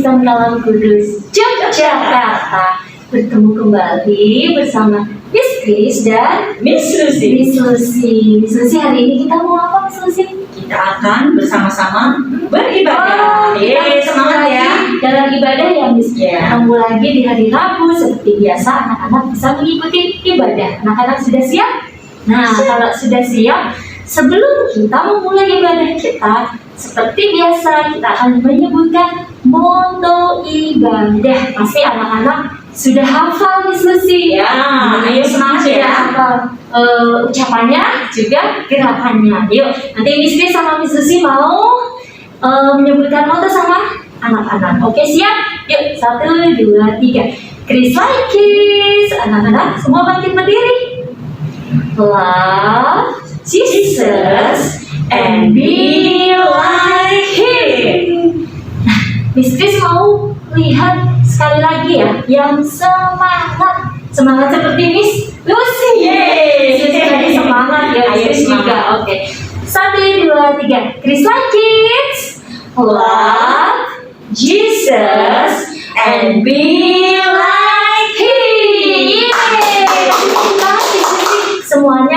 Kristen dalam Kudus, Yogyakarta. Bertemu kembali bersama Miss Chris dan Miss Lucy. Miss Lucy. Miss Lucy, hari ini kita mau apa, Miss Lucy? Kita akan bersama-sama beribadah. Kita Semangat ya. Dalam ibadah ya, Miss. Ya. Ketemu lagi di hari Rabu seperti biasa, anak-anak bisa mengikuti ibadah. Anak-anak sudah siap? Nah, kalau sudah siap, sebelum kita memulai ibadah kita, seperti biasa kita akan menyebutkan moto ibadah. Pasti anak-anak sudah hafal, Miss Lucy. Ya, ayo semangat Sudah ya. hafal ucapannya juga gerakannya. Yuk, nanti Miss Chris sama Miss Lucy mau menyebutkan moto sama anak-anak. Oke, siap? Yuk, 1, 2, 3. Chris like kiss. Anak-anak semua bangkit berdiri. Love Jesus and be like Him. Nah, Miss Chris mau lihat sekali lagi ya, yang semangat seperti Miss Lucy. Yeay. Miss Lucy tadi semangat ya. Ayo, Miss juga. semangat. Oke. 1, 2, 3. Chris like kids. Love Jesus and be like Him. Semuanya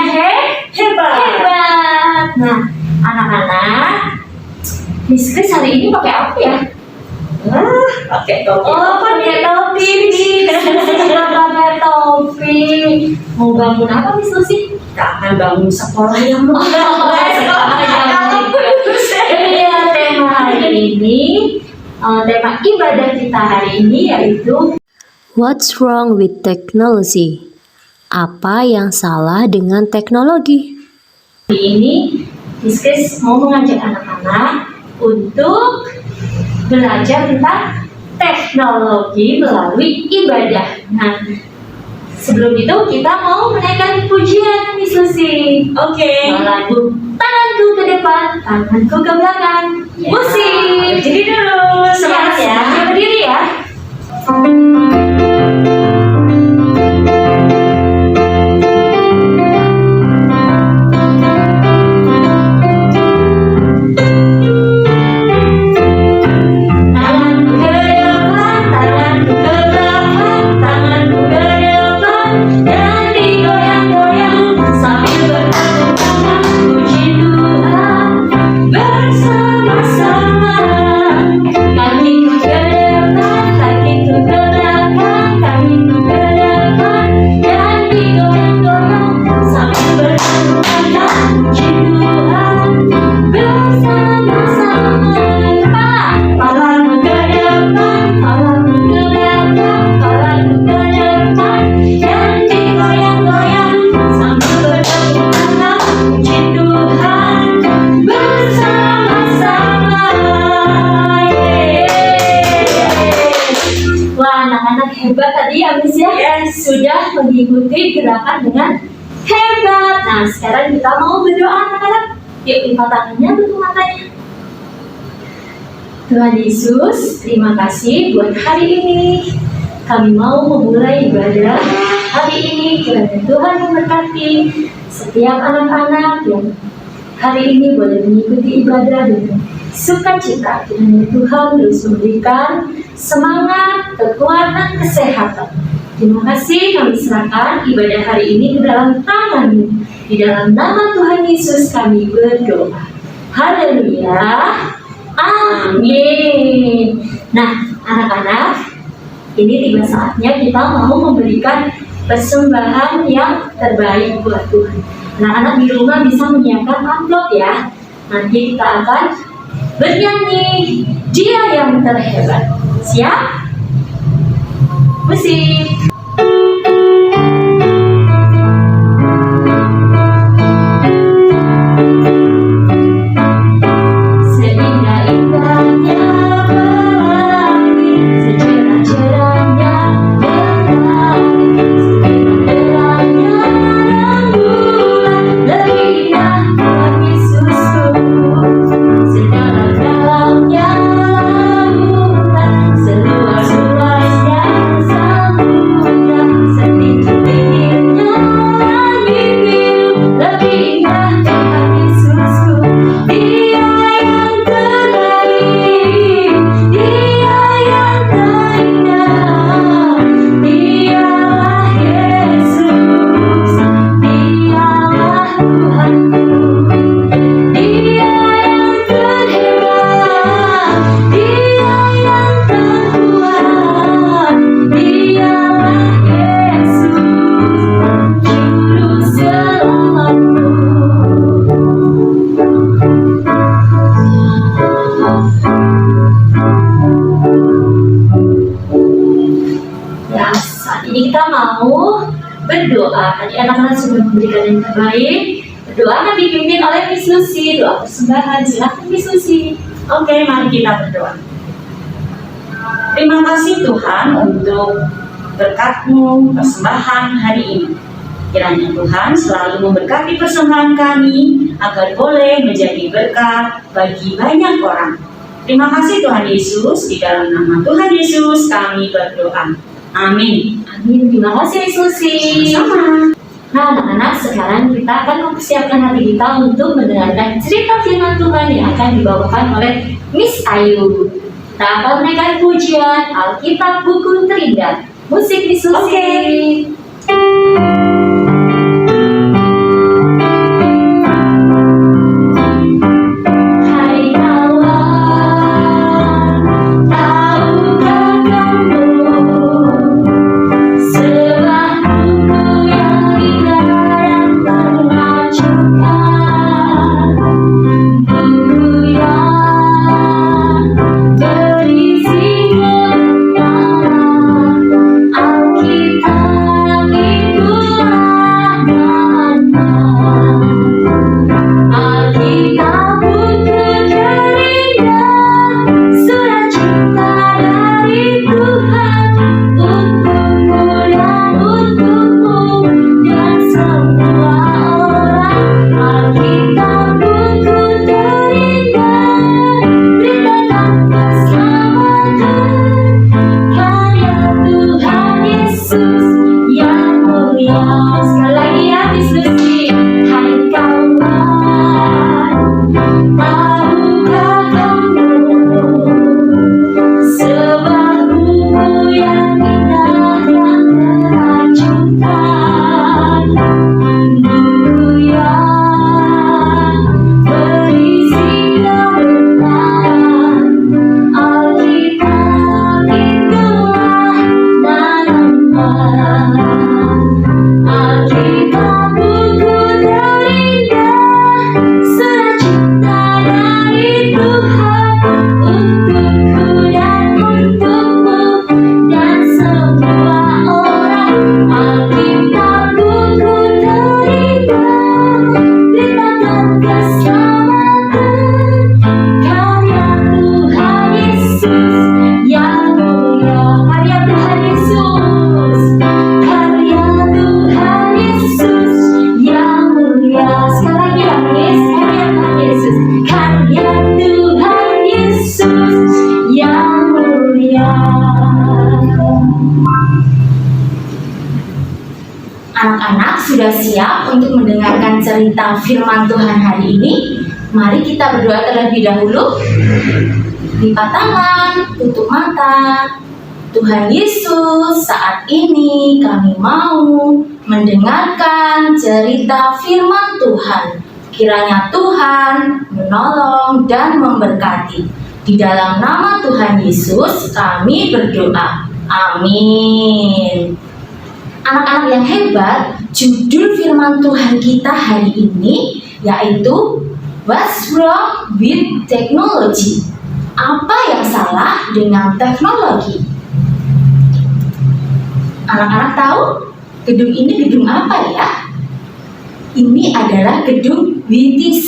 hebat. Nah, anak-anak, Miss Chris hari ini pakai apa ya? Pakai topi. Oh, pakai topi nih. Pakai topi. Mau bangun apa, Miss Lucy? Kita akan bangun sekolah yang Iya, tema hari ini, tema ibadah kita hari ini yaitu What's wrong with technology? Apa yang salah dengan teknologi? hari ini Miss Chris mau mengajak anak-anak untuk belajar tentang teknologi melalui ibadah. Nah, sebelum itu kita mau menaikkan pujian, Miss Lucy. Oke. Lagu tanganku ke depan, tanganku ke belakang. Ya. Musik. Jadi dulu semangat ya. Semuanya berdiri ya. Tanganku ke depan, tanganku ke belakang, tanganku ke depan, dan digoyang-goyang sambil bertepuk tangan puji Tuhan bersama-sama. Kakiku ke depan, kakiku ke belakang, kakiku ke depan, dan digoyang-goyang sambil bertepuk tangan puji Tuhan bersama-sama. Kepalaku ke depan, kepalaku ke belakang, kepalaku ke depan, dan digoyang-goyang sambil bertepuk tangan puji Tuhan bersama-sama. Yeay. Wah, anak-anak hebat tadi ya, Miss ya. Yes. Sudah mengikuti gerakan dengan hebat. Nah, sekarang kita mau berdoa, anak-anak. Yuk, lipat tangannya, tutup matanya. Tuhan Yesus, terima kasih buat hari ini. Kami mau memulai ibadah hari ini. Kiranya Tuhan memberkati setiap anak-anak yang hari ini boleh mengikuti ibadah dengan sukacita. Kiranya Tuhan terus memberikan semangat, kekuatan, kesehatan. Terima kasih, kami serahkan ibadah hari ini ke dalam tangan-Mu. Di dalam nama Tuhan Yesus kami berdoa. Haleluya. Amin. Nah, anak-anak, ini tiba saatnya kita mau memberikan persembahan yang terbaik buat Tuhan. Anak-anak di rumah bisa menyiapkan amplop ya. Nanti kita akan bernyanyi Dia yang terhebat. Siap? Musik. Seindah-indahnya pelangi, secerah-cerahnya matahari, seterang-terangnya rembulan, lebih indah Tuhan Yesusku. Sedalam-dalamnya lautan, seluas-luasnya samudra. Saat ini kita mau berdoa. Tadi anak-anak sudah memberikan yang terbaik. Berdoa akan dipimpin oleh Miss Lucy. Doa persembahan, silakan Miss Lucy. Oke, mari kita berdoa. Terima kasih Tuhan untuk berkat-Mu persembahan hari ini. Kiranya Tuhan selalu memberkati persembahan kami agar boleh menjadi berkat bagi banyak orang. Terima kasih Tuhan Yesus, di dalam nama Tuhan Yesus kami berdoa. Amin. Amin. Terima kasih Miss Lucy. Sama. Nah, anak-anak, sekarang kita akan mempersiapkan hati kita untuk mendengarkan cerita firman Tuhan yang akan dibawakan oleh Miss Ayu. Kita akan menaikkan pujian Alkitab Buku Terindah. Musik Miss Lucy. Oke. Hai kawan, tahukah kamu sebuah buku yang indah dan menakjubkan, buku yang berisi kebenaran, Alkitab itulah namanya. Alkitab buku terindah, surat cinta dari Tuhan untukku dan untukmu dan semua orang. Alkitab buku terindah, beritakan keselamatan, karya Tuhan Yesus yang mulia. Sekali lagi ya Miss Lucy. Hai kawan, tahukah kamu sebuah buku yang indah dan menakjubkan, buku yang berisi kebenaran, Alkitab itulah namanya. Alkitab buku terindah, surat cinta dari Tuhan untukku dan untukmu dan semua orang. Alkitab buku terindah, beritakan keselamatan, karya Tuhan Yesus yang mulia. Karya Tuhan Yesus, karya Tuhan Yesus yang mulia. Sekali lagi ya Miss, karya Tuhan Yesus, karya Tuhan Yesus yang mulia. Anak-anak sudah siap untuk mendengarkan cerita firman Tuhan hari ini? Mari kita berdoa terlebih dahulu. Lipat tangan, tutup mata. Tuhan Yesus, saat ini kami mau mendengarkan cerita firman Tuhan. Kiranya Tuhan menolong dan memberkati. Di dalam nama Tuhan Yesus kami berdoa. Amin. Anak-anak yang hebat, judul firman Tuhan kita hari ini yaitu What's Wrong with Technology? Apa yang salah dengan teknologi? Anak-anak tahu gedung ini gedung apa ya? Ini adalah gedung WTC,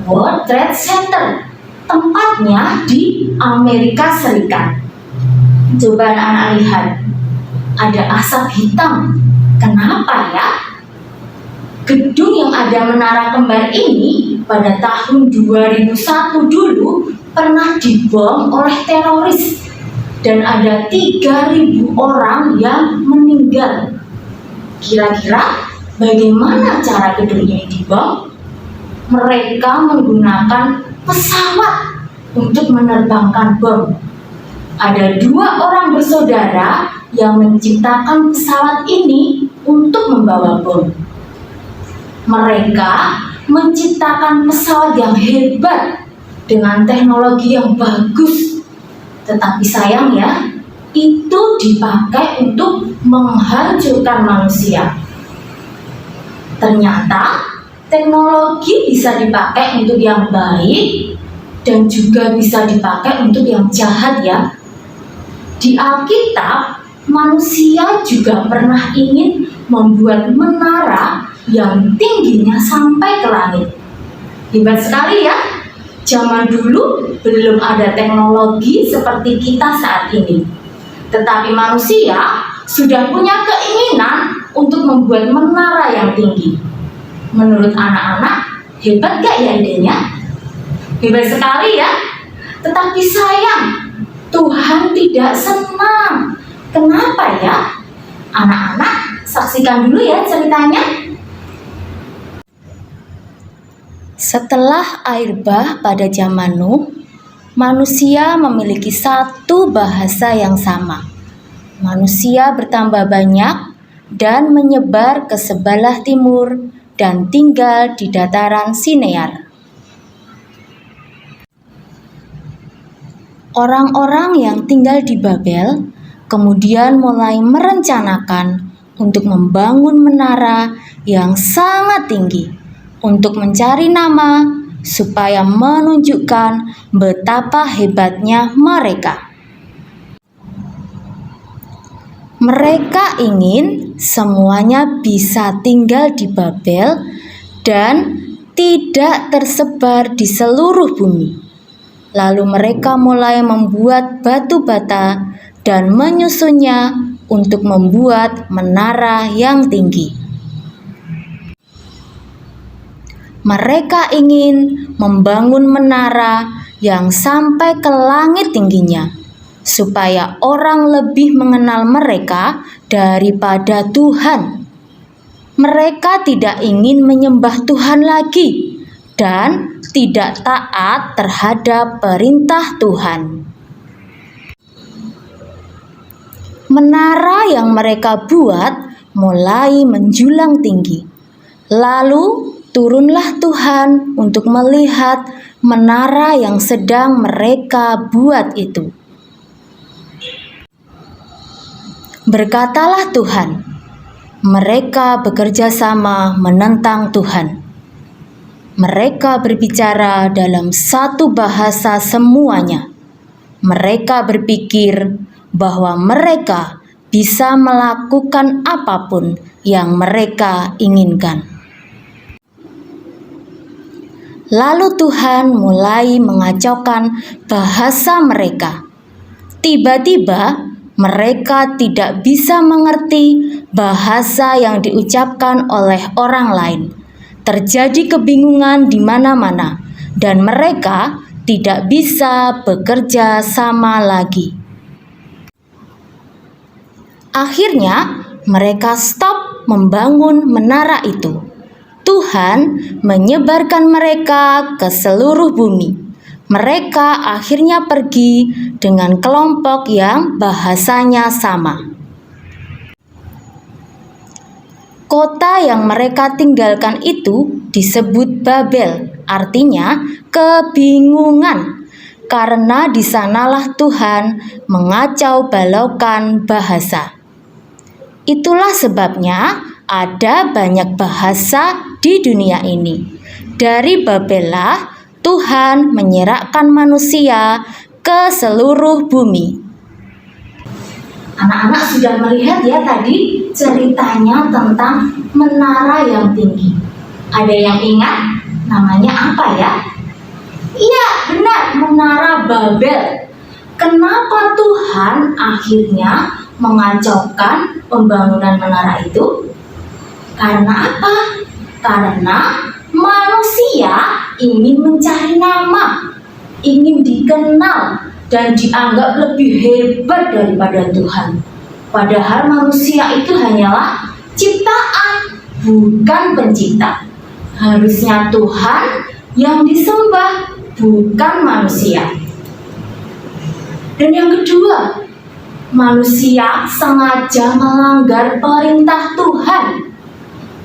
World Trade Center. Tempatnya di Amerika Serikat. Coba anak-anak lihat, ada asap hitam. Kenapa ya? Gedung yang ada menara kembar ini pada tahun 2001 dulu pernah dibom oleh teroris dan ada 3.000 orang yang meninggal. Kira-kira bagaimana cara gedung ini dibom? Mereka menggunakan pesawat untuk menerbangkan bom. Ada 2 orang bersaudara yang menciptakan pesawat ini untuk membawa bom. Mereka menciptakan pesawat yang hebat dengan teknologi yang bagus. Tetapi sayang ya, itu dipakai untuk menghancurkan manusia. Ternyata teknologi bisa dipakai untuk yang baik dan juga bisa dipakai untuk yang jahat ya. Di Alkitab manusia juga pernah ingin membuat menara yang tingginya sampai ke langit. Hebat sekali ya. Zaman dulu belum ada teknologi seperti kita saat ini. Tetapi manusia sudah punya keinginan untuk membuat menara yang tinggi. Menurut anak-anak, hebat gak ya idenya? Hebat sekali ya. Tetapi sayang, Tuhan tidak senang. Kenapa ya? Anak-anak, saksikan dulu ya ceritanya. Setelah air bah pada zaman Nuh, manusia memiliki satu bahasa yang sama. Manusia bertambah banyak dan menyebar ke sebelah timur dan tinggal di dataran Sinear. Orang-orang yang tinggal di Babel kemudian mulai merencanakan untuk membangun menara yang sangat tinggi untuk mencari nama supaya menunjukkan betapa hebatnya mereka. Mereka ingin semuanya bisa tinggal di Babel dan tidak tersebar di seluruh bumi. Lalu mereka mulai membuat batu bata dan menyusunnya untuk membuat menara yang tinggi. Mereka ingin membangun menara yang sampai ke langit tingginya, supaya orang lebih mengenal mereka daripada Tuhan. Mereka tidak ingin menyembah Tuhan lagi dan tidak taat terhadap perintah Tuhan. Menara yang mereka buat mulai menjulang tinggi. Lalu turunlah Tuhan untuk melihat menara yang sedang mereka buat itu. Berkatalah Tuhan, mereka bekerja sama menentang Tuhan. Mereka berbicara dalam satu bahasa semuanya. Mereka berpikir bahwa mereka bisa melakukan apapun yang mereka inginkan. Lalu Tuhan mulai mengacaukan bahasa mereka. Tiba-tiba mereka tidak bisa mengerti bahasa yang diucapkan oleh orang lain. Terjadi kebingungan di mana-mana dan mereka tidak bisa bekerja sama lagi. Akhirnya mereka stop membangun menara itu. Tuhan menyebarkan mereka ke seluruh bumi. Mereka akhirnya pergi dengan kelompok yang bahasanya sama. Kota yang mereka tinggalkan itu disebut Babel, artinya kebingungan, karena di sanalah Tuhan mengacau balaukan bahasa. Itulah sebabnya ada banyak bahasa di dunia ini. Dari Babellah Tuhan menyerahkan manusia ke seluruh bumi. Anak-anak sudah melihat ya tadi ceritanya tentang menara yang tinggi. Ada yang ingat namanya apa ya? Iya, benar, menara Babel. Kenapa Tuhan akhirnya mengacaukan pembangunan menara itu? Karena apa? Karena manusia ingin mencari nama, ingin dikenal dan dianggap lebih hebat daripada Tuhan. Padahal manusia itu hanyalah ciptaan, bukan pencipta. Harusnya Tuhan yang disembah, bukan manusia. Dan yang kedua, manusia sengaja melanggar perintah Tuhan.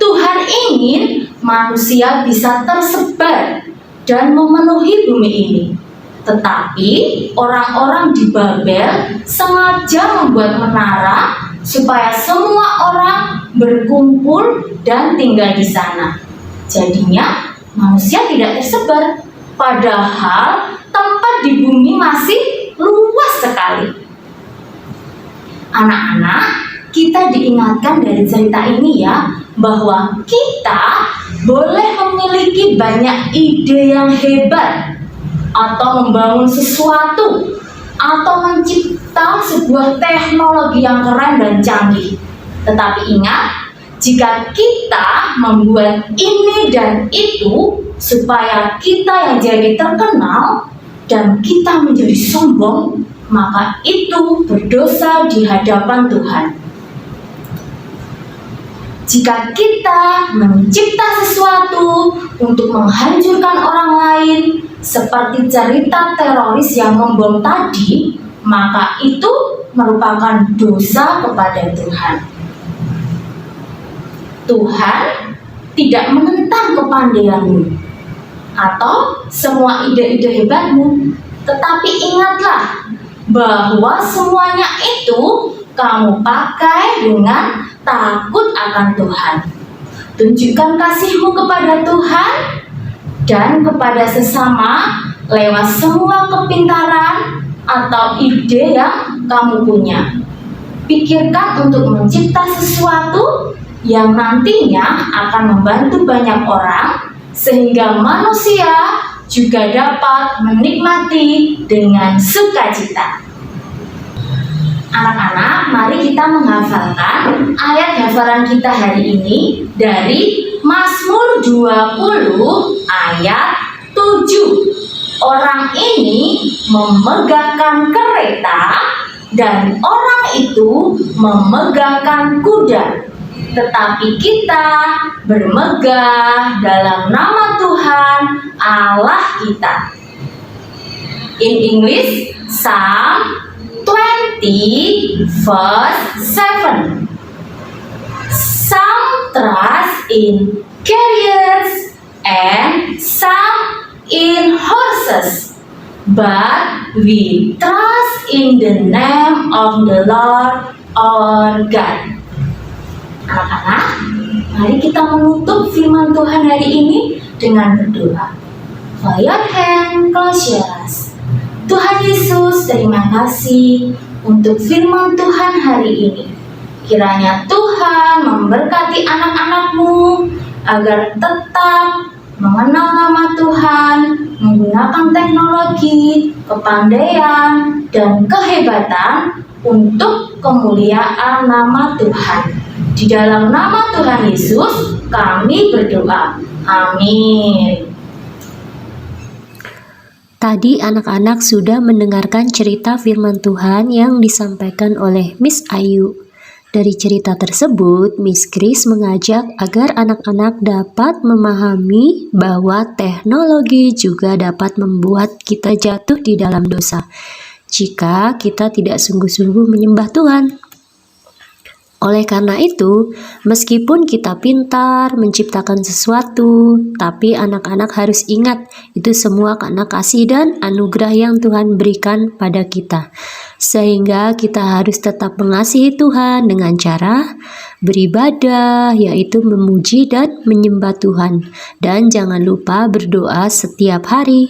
Tuhan ingin manusia bisa tersebar dan memenuhi bumi ini. Tetapi orang-orang di Babel sengaja membuat menara supaya semua orang berkumpul dan tinggal di sana. Jadinya manusia tidak tersebar, padahal tempat di bumi masih luas sekali. Anak-anak, kita diingatkan dari cerita ini ya, bahwa kita boleh memiliki banyak ide yang hebat, atau membangun sesuatu, atau mencipta sebuah teknologi yang keren dan canggih. Tetapi ingat, jika kita membuat ini dan itu supaya kita yang jadi terkenal dan kita menjadi sombong, maka itu berdosa di hadapan Tuhan. Jika kita mencipta sesuatu untuk menghancurkan orang lain, seperti cerita teroris yang membom tadi, maka itu merupakan dosa kepada Tuhan. Tuhan tidak menentang kepandaianmu atau semua ide-ide hebatmu, tetapi ingatlah bahwa semuanya itu kamu pakai dengan takut akan Tuhan. Tunjukkan kasihmu kepada Tuhan dan kepada sesama lewat semua kepintaran atau ide yang kamu punya. Pikirkan untuk mencipta sesuatu yang nantinya akan membantu banyak orang, sehingga manusia juga dapat menikmati dengan sukacita. Anak-anak, mari kita menghafalkan ayat hafalan kita hari ini dari Mazmur 20 ayat 7. Orang ini memegahkan kereta dan orang itu memegahkan kuda, tetapi kita bermegah dalam nama Tuhan Allah kita. In English, Psalm 20 verse 7. Some trust in chariots and some in horses, but we trust in the name of the Lord our God. Anak-anak, mari kita menutup firman Tuhan hari ini dengan berdoa. For your hand, close your eyes. Tuhan Yesus, terima kasih untuk firman Tuhan hari ini. Kiranya Tuhan memberkati anak-anak-Mu agar tetap mengenal nama Tuhan, menggunakan teknologi, kepandaian, dan kehebatan untuk kemuliaan nama Tuhan. Di dalam nama Tuhan Yesus, kami berdoa. Amin. Tadi anak-anak sudah mendengarkan cerita firman Tuhan yang disampaikan oleh Miss Ayu. Dari cerita tersebut, Miss Chris mengajak agar anak-anak dapat memahami bahwa teknologi juga dapat membuat kita jatuh di dalam dosa jika kita tidak sungguh-sungguh menyembah Tuhan. Oleh karena itu, meskipun kita pintar menciptakan sesuatu, tapi anak-anak harus ingat itu semua karena kasih dan anugerah yang Tuhan berikan pada kita. Sehingga kita harus tetap mengasihi Tuhan dengan cara beribadah, yaitu memuji dan menyembah Tuhan. Dan jangan lupa berdoa setiap hari.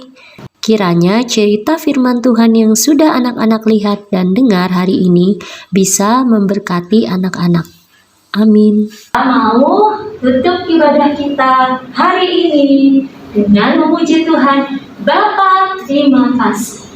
Kiranya cerita firman Tuhan yang sudah anak-anak lihat dan dengar hari ini bisa memberkati anak-anak. Amin. Kita mau tutup ibadah kita hari ini dengan memuji Tuhan. Bapa, terima kasih.